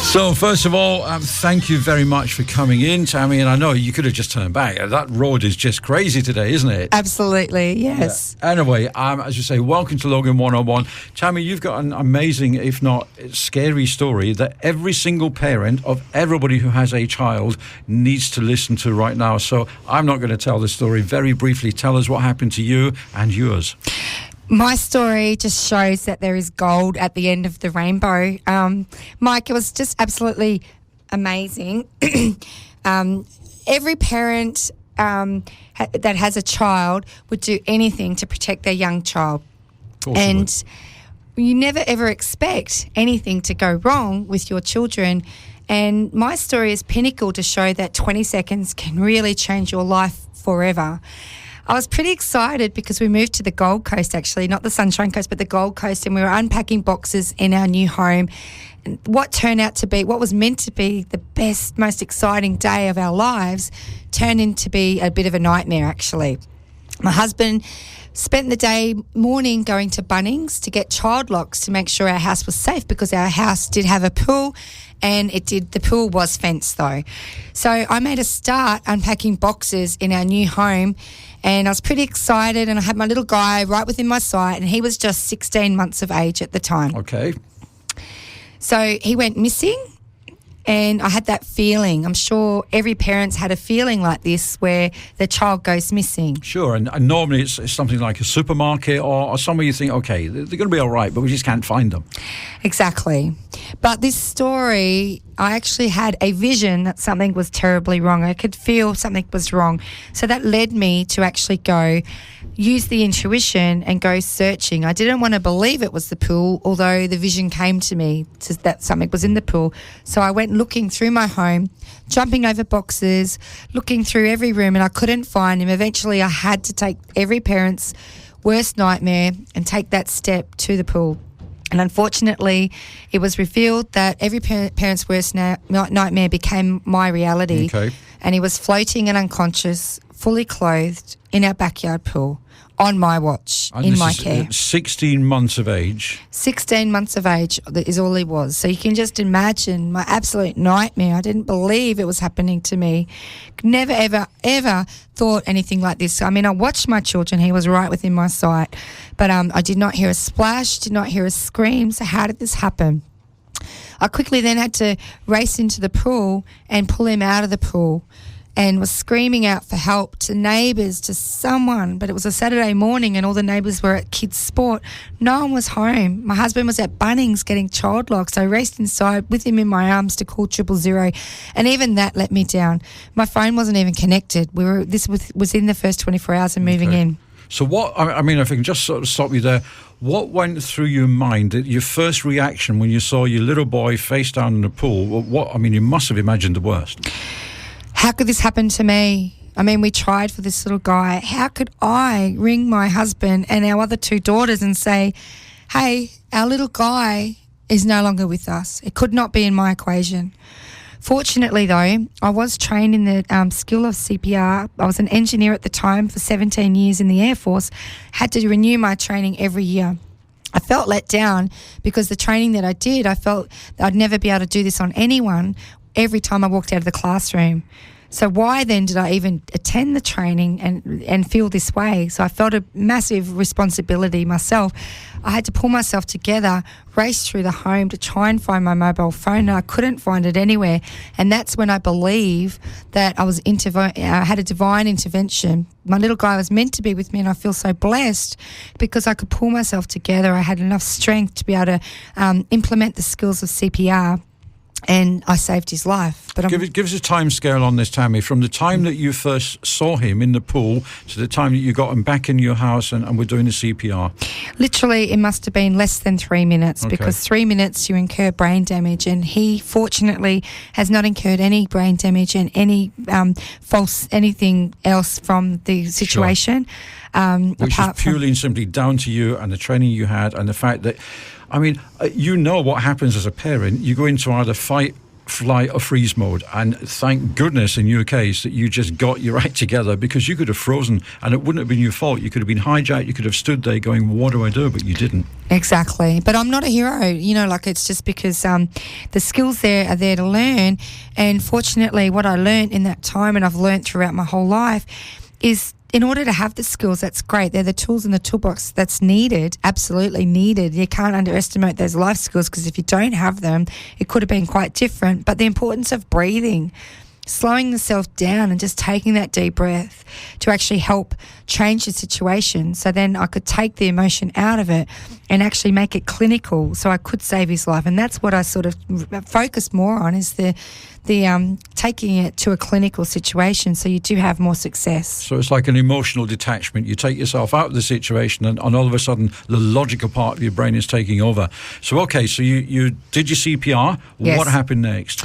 So, first of all, thank you very much for coming in, Tammy. And I know you could have just turned back. That road is just crazy today, isn't it? Absolutely, yes. Yeah. Anyway, as you say, welcome to Logan 101. Tammy, you've got an amazing, if not scary story that every single parent of everybody who has a child needs to listen to right now. So I'm not going to tell the story. Very briefly, tell us what happened to you and yours. My story just shows that there is gold at the end of the rainbow. Mike, it was just absolutely amazing. Every parent that has a child would do anything to protect their young child. And you never ever expect anything to go wrong with your children. And my story is pinnacle to show that 20 seconds can really change your life forever. I was pretty excited because we moved to the Gold Coast, actually, not the Sunshine Coast, but the Gold Coast, and we were unpacking boxes in our new home. And what turned out to be, what was meant to be the best, most exciting day of our lives, turned into be a bit of a nightmare, actually. My husband spent the morning going to Bunnings to get child locks to make sure our house was safe, because our house did have a pool, and the pool was fenced though. So I made a start unpacking boxes in our new home, and I was pretty excited, and I had my little guy right within my sight, and he was just 16 months of age at the time. Okay. So he went missing, and I had that feeling. I'm sure every parent's had a feeling like this where their child goes missing. Sure, and normally it's something like a supermarket or somewhere you think, okay, they're going to be all right, but we just can't find them. Exactly. But this story, I actually had a vision that something was terribly wrong. I could feel something was wrong. So that led me to actually go use the intuition and go searching. I didn't want to believe it was the pool, although the vision came to me that something was in the pool. So I went looking through my home, jumping over boxes, looking through every room, and I couldn't find him. Eventually I had to take every parent's worst nightmare and take that step to the pool. And unfortunately, it was revealed that every parent's worst nightmare became my reality. Okay. And he was floating and unconscious, fully clothed, in our backyard pool, on my watch, and in my care. 16 months of age. 16 months of age is all he was. So you can just imagine my absolute nightmare. I didn't believe it was happening to me. Never, ever, ever thought anything like this. I mean, I watched my children. He was right within my sight. But I did not hear a splash, did not hear a scream. So how did this happen? I quickly then had to race into the pool and pull him out of the pool, and was screaming out for help to neighbours, to someone. But it was a Saturday morning and all the neighbours were at kids' sport. No one was home. My husband was at Bunnings getting child locks. I raced inside with him in my arms to call 000, and even that let me down. My phone wasn't even connected. This was in the first 24 hours of moving in. So what, I mean, if I can just sort of stop you there, what went through your mind, your first reaction when you saw your little boy face down in the pool? You must have imagined the worst. How could this happen to me? I mean, we tried for this little guy. How could I ring my husband and our other two daughters and say, hey, our little guy is no longer with us? It could not be in my equation. Fortunately, though, I was trained in the skill of CPR. I was an engineer at the time for 17 years in the Air Force, had to renew my training every year. I felt let down because the training that I did, I felt that I'd never be able to do this on anyone every time I walked out of the classroom. So why then did I even attend the training and feel this way? So I felt a massive responsibility myself. I had to pull myself together, race through the home to try and find my mobile phone, and I couldn't find it anywhere. And that's when I believe that I had a divine intervention. My little guy was meant to be with me, and I feel so blessed because I could pull myself together. I had enough strength to be able to implement the skills of CPR. And I saved his life. But Give us a time scale on this, Tammy, from the time that you first saw him in the pool to the time that you got him back in your house and were doing the CPR. Literally, it must have been less than 3 minutes, because 3 minutes you incur brain damage, and he fortunately has not incurred any brain damage and any anything else from the situation. Sure. Which is purely and simply down to you and the training you had and the fact that, I mean, you know what happens as a parent. You go into either fight, flight or freeze mode. And thank goodness in your case that you just got your act together, because you could have frozen and it wouldn't have been your fault. You could have been hijacked. You could have stood there going, what do I do? But you didn't. Exactly. But I'm not a hero, like it's just because the skills there are there to learn. And fortunately, what I learned in that time, and I've learned throughout my whole life, is in order to have the skills, that's great. They're the tools in the toolbox that's needed, absolutely needed. You can't underestimate those life skills, because if you don't have them, it could have been quite different. But the importance of breathing, slowing yourself down and just taking that deep breath to actually help change the situation. So then I could take the emotion out of it and actually make it clinical, so I could save his life. And that's what I sort of focus more on, is the taking it to a clinical situation, so you do have more success. So it's like an emotional detachment. You take yourself out of the situation, and all of a sudden the logical part of your brain is taking over. So okay, so you did your CPR. Yes. What happened next?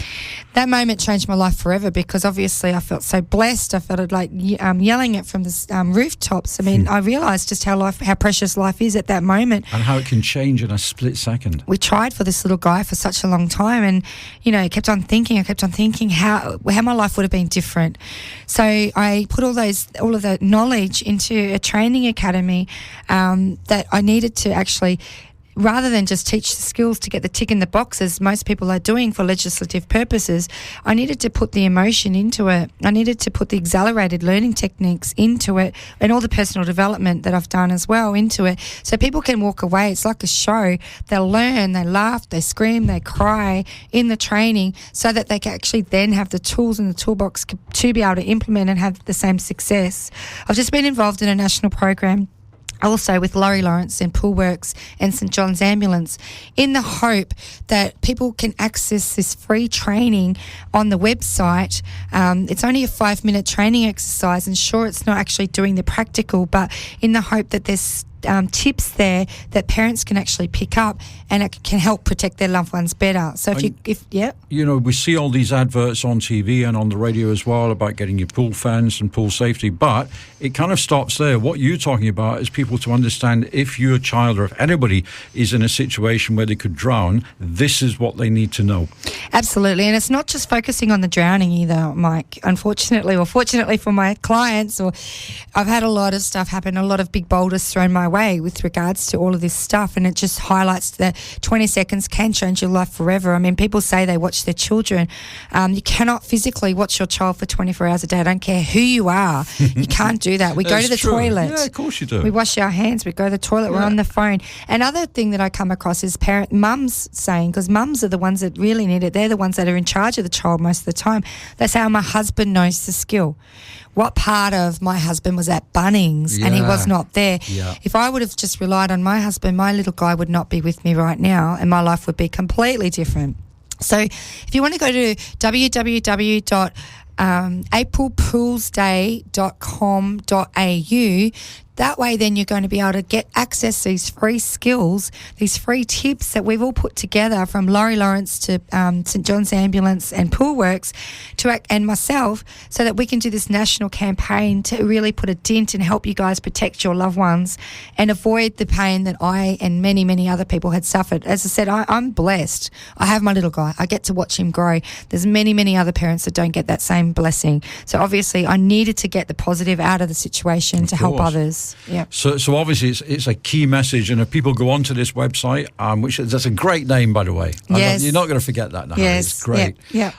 That moment changed my life forever, because obviously I felt so blessed. I felt like yelling it from the rooftops. I mean, I realised just how precious life is at that moment. And how it can change in a split second. We tried for this little guy for such a long time, and I kept on thinking how my life would have been different. So I put all of that knowledge into a training academy that I needed to actually, rather than just teach the skills to get the tick in the boxes most people are doing for legislative purposes, I needed to put the emotion into it. I needed to put the accelerated learning techniques into it, and all the personal development that I've done as well into it, so people can walk away. It's like a show. They'll learn, they laugh, they scream, they cry in the training, so that they can actually then have the tools in the toolbox to be able to implement and have the same success. I've just been involved in a national program also with Laurie Lawrence and Poolworks and St John's Ambulance, in the hope that people can access this free training on the website. It's only a 5-minute training exercise, and sure, it's not actually doing the practical, but in the hope that there's tips there that parents can actually pick up, and it can help protect their loved ones better. So we see all these adverts on TV and on the radio as well about getting your pool fans and pool safety, but it kind of stops there. What you're talking about is people to understand, if your child or if anybody is in a situation where they could drown, this is what they need to know. Absolutely. And it's not just focusing on the drowning either, Mike. Unfortunately, or fortunately for my clients, I've had a lot of stuff happen, a lot of big boulders thrown my way with regards to all of this stuff, and it just highlights that 20 seconds can change your life forever. I mean, people say they watch their children. You cannot physically watch your child for 24 hours a day. I don't care who you are. You can't do that. We go to the toilet. Yeah, of course you do. We wash our hands. We go to the toilet. We're on the phone. Another thing that I come across is mums saying, because mums are the ones that really need it. They're the ones that are in charge of the child most of the time. That's how my husband knows the skill. What part of my husband was at Bunnings and he was not there? Yeah. If I would have just relied on my husband, my little guy would not be with me right now, and my life would be completely different. So if you want to go to www.aprilpoolsday.com.au, that way then you're going to be able to access these free skills, these free tips that we've all put together, from Laurie Lawrence to St John's Ambulance and Poolworks and myself, so that we can do this national campaign to really put a dent and help you guys protect your loved ones and avoid the pain that I and many, many other people had suffered. As I said, I'm blessed. I have my little guy. I get to watch him grow. There's many, many other parents that don't get that same blessing. So obviously I needed to get the positive out of the situation to help others. Yeah. So obviously it's a key message, and if people go onto this website, that's a great name, by the way. Yes. You're not going to forget that now. Yes. It's great. Yeah.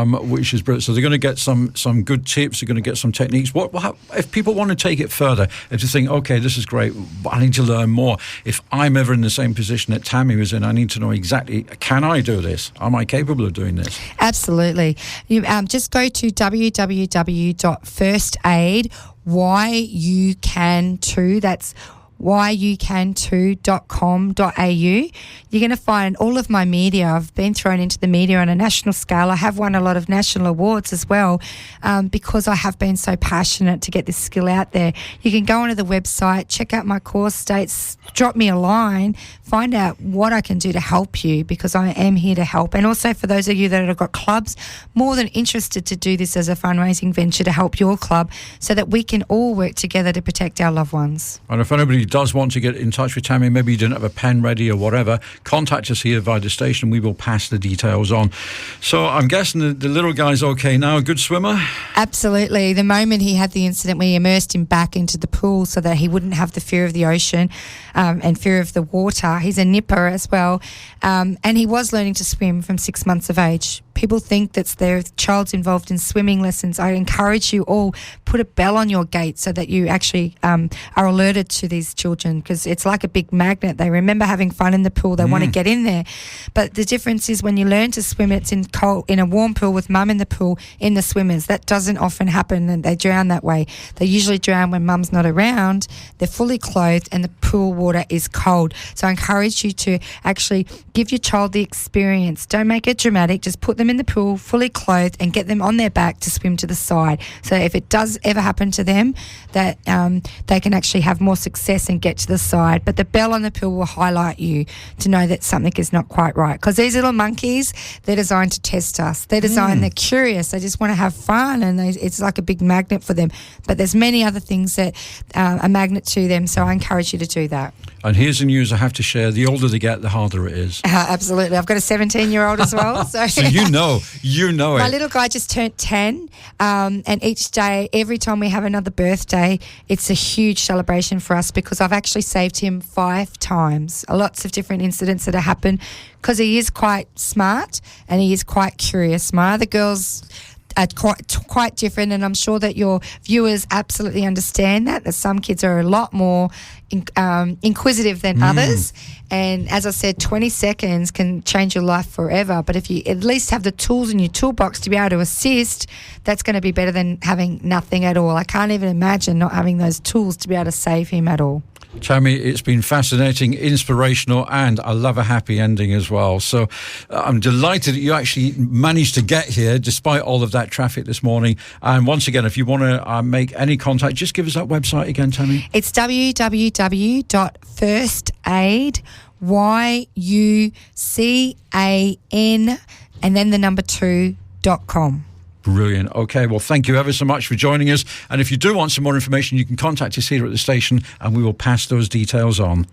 Which is brilliant. So they're going to get some good tips. They're going to get some techniques. What if people want to take it further? If you think, okay, this is great, but I need to learn more. If I'm ever in the same position that Tammy was in, I need to know exactly, can I do this? Am I capable of doing this? Absolutely. You just go to www.firstaid. Why you can too. That's whyoucan2.com.au. You're going to find all of my media. I've been thrown into the media on a national scale. I have won a lot of national awards as well, because I have been so passionate to get this skill out there. You can go onto the website, check out my course dates, drop me a line, find out what I can do to help you, because I am here to help. And also for those of you that have got clubs, more than interested to do this as a fundraising venture to help your club, so that we can all work together to protect our loved ones. And if anybody does want to get in touch with Tammy, maybe you didn't have a pen ready or whatever, contact us here via the station. We will pass the details on. So I'm guessing the little guy's okay now, a good swimmer? Absolutely. The moment he had the incident, we immersed him back into the pool so that he wouldn't have the fear of the ocean and fear of the water. He's a nipper as well. And he was learning to swim from 6 months of age. People think that their child's involved in swimming lessons. I encourage you all, put a bell on your gate so that you actually are alerted to these children, because it's like a big magnet. They remember having fun in the pool. They want to get in there. But the difference is when you learn to swim, it's in a warm pool with mum in the pool, in the swimmers. That doesn't often happen, and they drown that way. They usually drown when mum's not around. They're fully clothed and the pool water is cold. So I encourage you to actually give your child the experience. Don't make it dramatic. Just put them in the pool fully clothed and get them on their back to swim to the side. So if it does ever happen to them, that they can actually have more success and get to the side. But the bell on the pool will highlight you to know that something is not quite right, because these little monkeys, they're designed to test us. They're designed, they're curious, they just want to have fun, and it's like a big magnet for them. But there's many other things that are magnet to them, so I encourage you to do that. And here's the news I have to share. The older they get, the harder it is. Absolutely. I've got a 17-year-old as well. So you know it. My little guy just turned 10, and each day, every time we have another birthday, it's a huge celebration for us, because I've actually saved him 5 times. Lots of different incidents that have happened, because he is quite smart and he is quite curious. My other girls are quite different, and I'm sure that your viewers absolutely understand that some kids are a lot more inquisitive than others. And as I said, 20 seconds can change your life forever. But if you at least have the tools in your toolbox to be able to assist, that's going to be better than having nothing at all. I can't even imagine not having those tools to be able to save him at all. Tammy, it's been fascinating, inspirational, and I love a happy ending as well. So I'm delighted that you actually managed to get here despite all of that traffic this morning. And once again, if you want to make any contact, just give us that website again, Tammy. It's www.firstaid, and then the number 2.com. Brilliant. Okay, well, thank you ever so much for joining us. And if you do want some more information, you can contact us here at the station and we will pass those details on.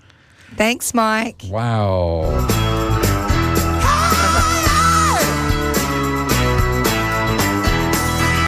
Thanks, Mike. Wow.